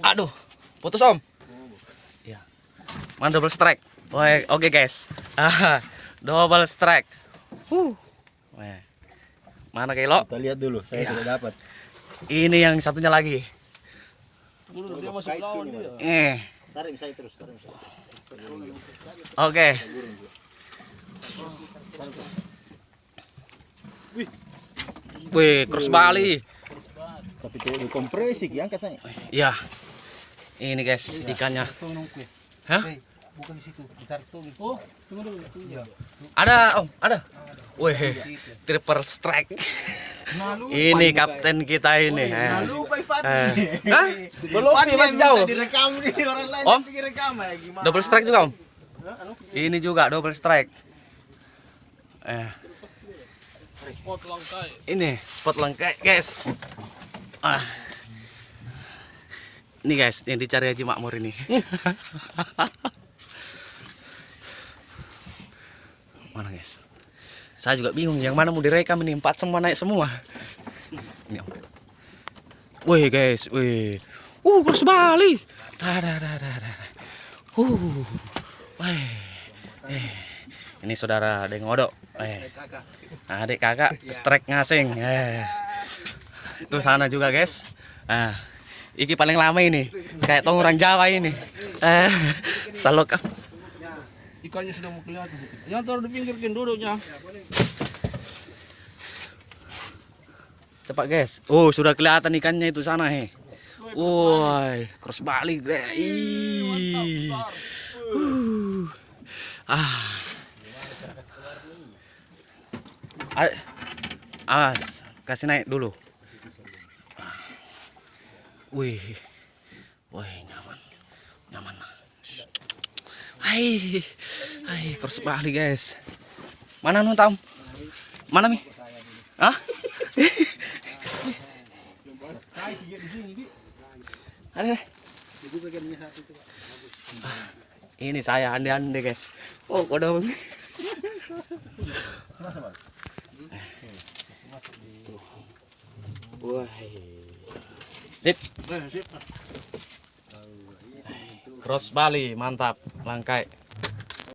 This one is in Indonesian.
Aduh, putus Om. Ya. Mana double strike? Oke guys. Double strike. Mana Kilo? Kita lihat dulu, saya tidak dapat. Ini yang satunya lagi. Dia masuk lawan dia. Tarik saya terus, tarik saya. Oke. Wih, cross Bali. Tapi tidak dikompresi, angkat saya. Ya. Ini guys, ikannya. Hah? Bukan di situ, bentar tuh. Oh, tunggu dulu. Ada, Om, ada. Wih, triple strike. Ini kapten kita ini. Lupa Ivan. Hah? Belum masih jauh. Direkam nih orang lain Om? pikir rekam ya gimana? Double strike juga, Om. Ini juga double strike. Spot langkai. Ini spot langkai, guys. Ini guys, yang dicari Haji Makmur ini. Mana guys? Saya juga bingung yang mana mau direkam ini, 4 semua naik semua. Ini, Om. Wih guys, wih. Cross Bali. Ini saudara ada yang ngodok. Adik kakak strike ngasing. Itu sana juga guys. Iki paling lama ini. Kayak tong orang Jawa ini. Salok. Ikannya sudah mau kelihatan. Jangan taruh di pinggir duduknya. Cepat guys. Sudah kelihatan ikannya itu sana he. Woi, cross Bali guys. Awas, kasih naik dulu. Wih, nyaman, nyaman. Hai, cross Bali guys. Mana nu Tam? Mana mi? Hah? Ada. Ini saya ande-ande guys. Kodong. Sip. Sip. Cross Bali, mantap, langkai.